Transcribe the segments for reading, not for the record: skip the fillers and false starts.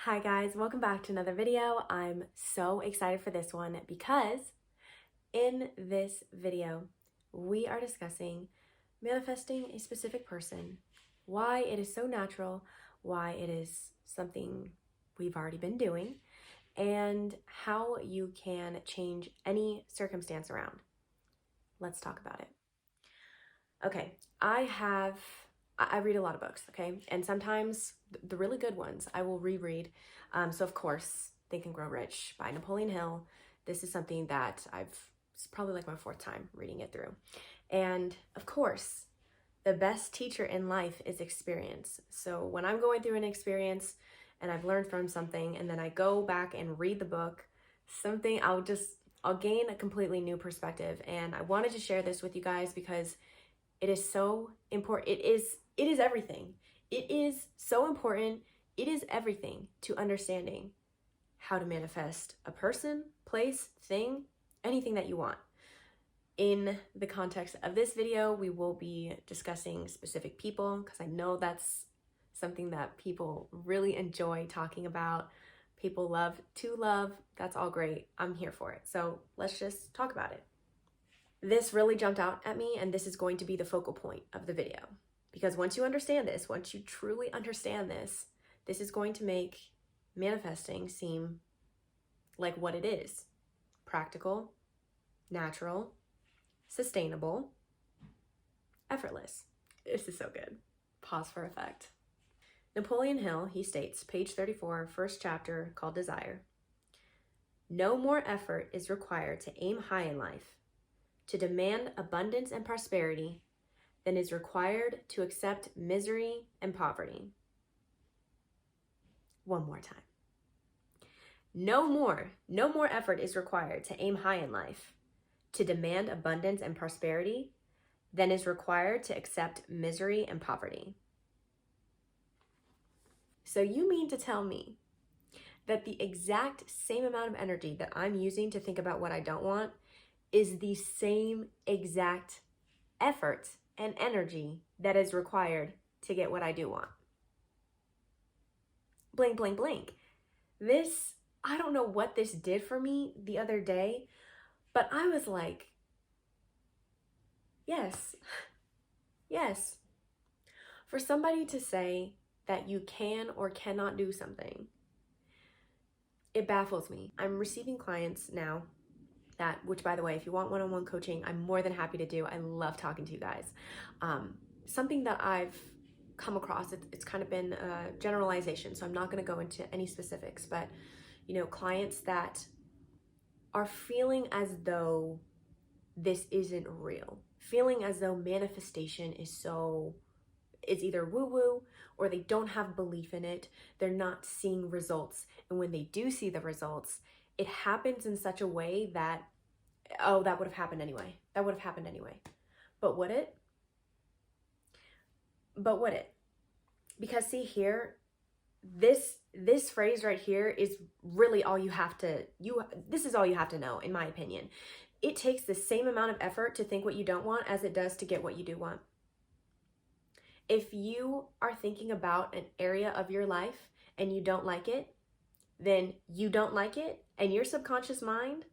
Hi guys, welcome back to another video. I'm so excited for this one because in this video, we are discussing manifesting a specific person, why it is so natural, why it is something we've already been doing, and how you can change any circumstance around. Let's talk about it. Okay, I read a lot of books, okay? And sometimes the really good ones I will reread. So of course, Think and Grow Rich by Napoleon Hill. This is something that it's probably like my fourth time reading it through. And of course, the best teacher in life is experience. So when I'm going through an experience and I've learned from something and then I go back and read the book, I'll gain a completely new perspective. And I wanted to share this with you guys because it is so important. It is everything. It is so important. It is everything to understanding how to manifest a person, place, thing, anything that you want. In the context of this video, we will be discussing specific people because I know that's something that people really enjoy talking about. People love to love. That's all great. I'm here for it. So let's just talk about it. This really jumped out at me, and this is going to be the focal point of the video. Because once you understand this, once you truly understand this, this is going to make manifesting seem like what it is. Practical, natural, sustainable, effortless. This is so good. Pause for effect. Napoleon Hill, he states, page 34, first chapter called Desire. No more effort is required to aim high in life, to demand abundance and prosperity, than is required to accept misery and poverty. One more time. No more effort is required to aim high in life, to demand abundance and prosperity, than is required to accept misery and poverty. So you mean to tell me that the exact same amount of energy that I'm using to think about what I don't want is the same exact effort and energy that is required to get what I do want? Blank, blank, blank. This, I don't know what this did for me the other day, but I was like, yes. For somebody to say that you can or cannot do something, it baffles me. I'm receiving clients now which by the way, if you want one-on-one coaching, I'm more than happy to do. I love talking to you guys. Something that I've come across, it's kind of been a generalization, so I'm not going to go into any specifics, but clients that are feeling as though this isn't real, feeling as though manifestation is either woo-woo or they don't have belief in it. They're not seeing results, and when they do see the results, it happens in such a way that, oh, that would have happened anyway. But would it? Because see here, this phrase right here is really all this is all you have to know, in my opinion. It takes the same amount of effort to think what you don't want as it does to get what you do want. If you are thinking about an area of your life and you don't like it, then you don't like it, and your subconscious mind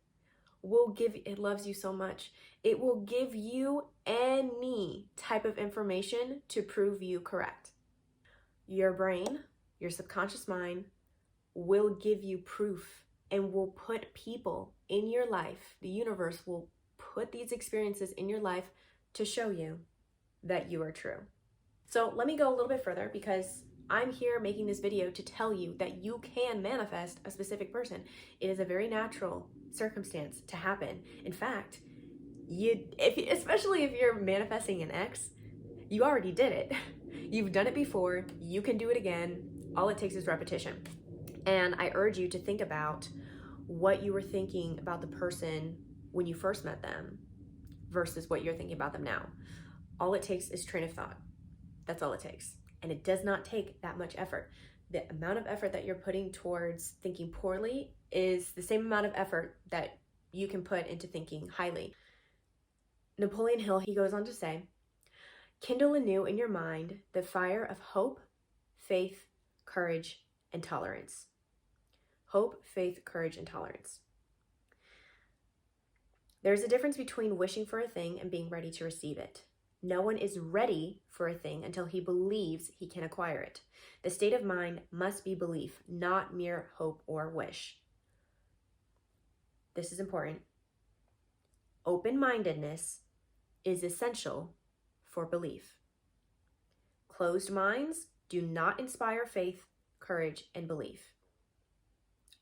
it loves you so much. It will give you any type of information to prove you correct. Your brain, your subconscious mind, will give you proof and will put people in your life. The universe will put these experiences in your life to show you that you are true. So let me go a little bit further, because I'm here making this video to tell you that you can manifest a specific person. It is a very natural circumstance to happen. In fact, especially if you're manifesting an ex, you already did it. You've done it before. You can do it again. All it takes is repetition. And I urge you to think about what you were thinking about the person when you first met them versus what you're thinking about them now. All it takes is train of thought. That's all it takes. And it does not take that much effort. The amount of effort that you're putting towards thinking poorly is the same amount of effort that you can put into thinking highly. Napoleon Hill, he goes on to say, kindle anew in your mind the fire of hope, faith, courage, and tolerance. Hope, faith, courage, and tolerance. There's a difference between wishing for a thing and being ready to receive it. No one is ready for a thing until he believes he can acquire it. The state of mind must be belief, not mere hope or wish. This is important. Open-mindedness is essential for belief. Closed minds do not inspire faith, courage, and belief.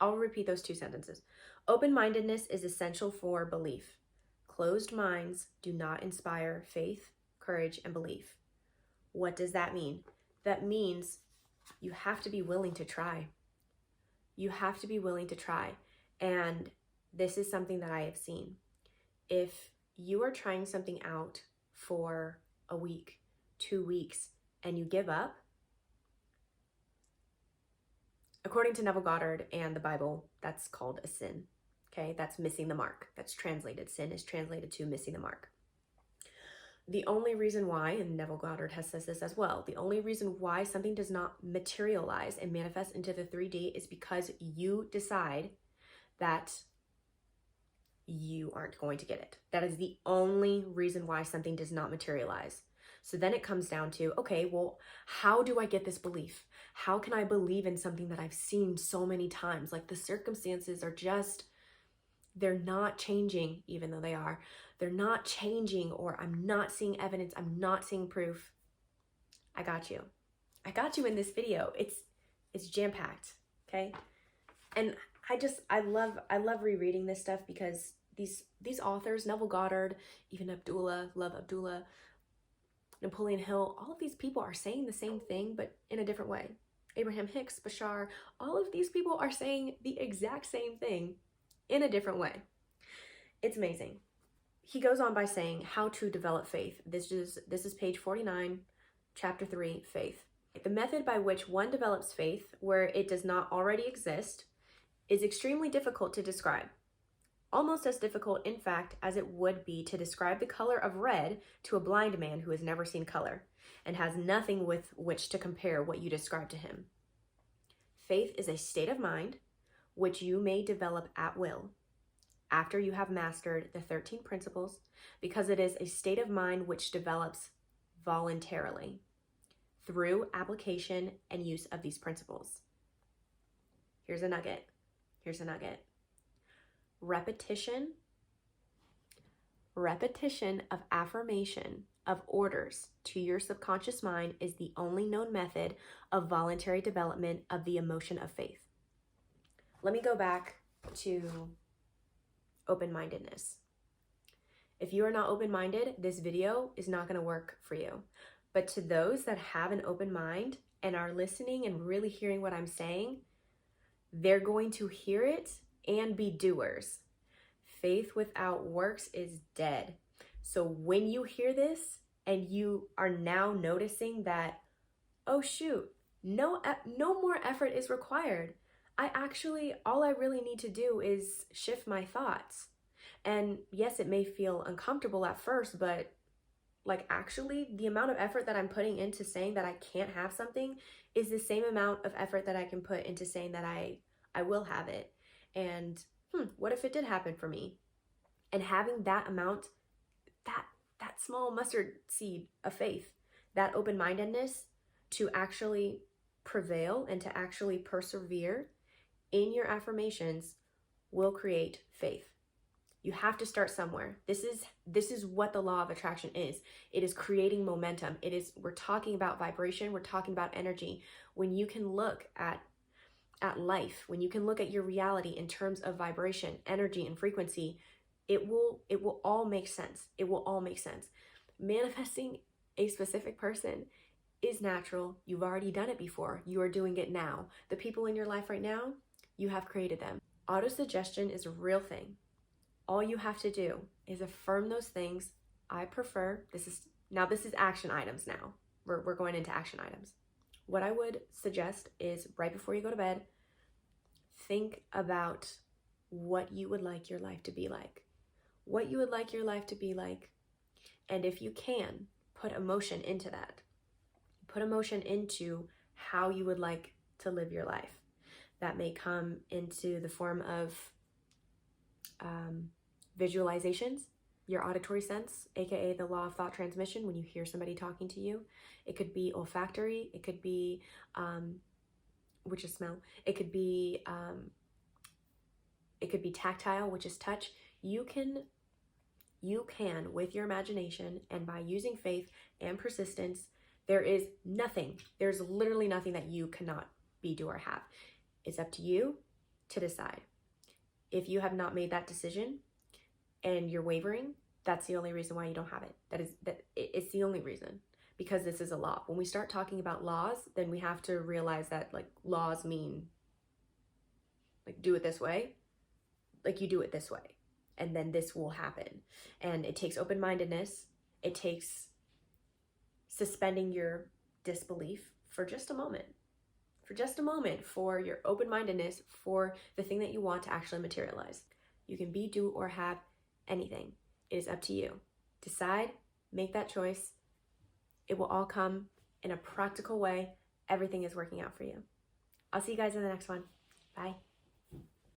I'll repeat those two sentences. Open-mindedness is essential for belief. Closed minds do not inspire faith, courage, and belief. What does that mean? That means you have to be willing to try. You have to be willing to try. And this is something that I have seen. If you are trying something out for a week, 2 weeks, and you give up, according to Neville Goddard and the Bible, that's called a sin. Okay, that's missing the mark. That's translated. Sin is translated to missing the mark. The only reason why, and Neville Goddard has says this as well, the only reason why something does not materialize and manifest into the 3D is because you decide that you aren't going to get it. That is the only reason why something does not materialize. So then it comes down to, okay, well, how do I get this belief? How can I believe in something that I've seen so many times? Like the circumstances are just, they're not changing, even though they are. They're not changing, or I'm not seeing evidence. I'm not seeing proof. I got you. I got you in this video. It's jam-packed, okay? And I love rereading this stuff because these authors, Neville Goddard, even Abdullah, Napoleon Hill, all of these people are saying the same thing, but in a different way. Abraham Hicks, Bashar, all of these people are saying the exact same thing in a different way. It's amazing. He goes on by saying how to develop faith. This is page 49, chapter 3, faith. The method by which one develops faith where it does not already exist is extremely difficult to describe. Almost as difficult, in fact, as it would be to describe the color of red to a blind man who has never seen color and has nothing with which to compare what you describe to him. Faith is a state of mind which you may develop at will after you have mastered the 13 principles, because it is a state of mind which develops voluntarily through application and use of these principles. Here's a nugget. Repetition of affirmation of orders to your subconscious mind is the only known method of voluntary development of the emotion of faith. Let me go back to open-mindedness. If you are not open-minded, this video is not going to work for you. But to those that have an open mind and are listening and really hearing what I'm saying, they're going to hear it and be doers. Faith without works is dead. So when you hear this and you are now noticing that, oh shoot, no more effort is required. All I really need to do is shift my thoughts. And yes, it may feel uncomfortable at first, but like actually the amount of effort that I'm putting into saying that I can't have something is the same amount of effort that I can put into saying that I will have it. And what if it did happen for me? And having that amount, that small mustard seed of faith, that open-mindedness to actually prevail and to actually persevere in your affirmations will create faith. You have to start somewhere. This is what the law of attraction is. It is creating momentum. We're talking about vibration. We're talking about energy. When you can look at life, when you can look at your reality in terms of vibration, energy, and frequency, it will all make sense. It will all make sense. Manifesting a specific person is natural. You've already done it before. You are doing it now. The people in your life right now, you have created them. Autosuggestion is a real thing. All you have to do is affirm those things. I prefer, this is action items now. We're going into action items. What I would suggest is right before you go to bed, think about what you would like your life to be like. What you would like your life to be like. And if you can, put emotion into that. Put emotion into how you would like to live your life. That may come into the form of visualizations, your auditory sense, aka the law of thought transmission, when you hear somebody talking to you. It could be olfactory, it could be, which is smell, it could be tactile, which is touch. You can, with your imagination and by using faith and persistence, there's literally nothing that you cannot be, do, or have. It's up to you to decide. If you have not made that decision and you're wavering, that's the only reason why you don't have it. It's the only reason, because this is a law. When we start talking about laws, then we have to realize that like laws mean like do it this way, like you do it this way, and then this will happen. And it takes open-mindedness. It takes suspending your disbelief for just a moment, for your open-mindedness for the thing that you want to actually materialize. You can be, do, or have anything. It is up to you. Decide, make that choice. It will all come in a practical way. Everything is working out for you. I'll see you guys in the next one. Bye.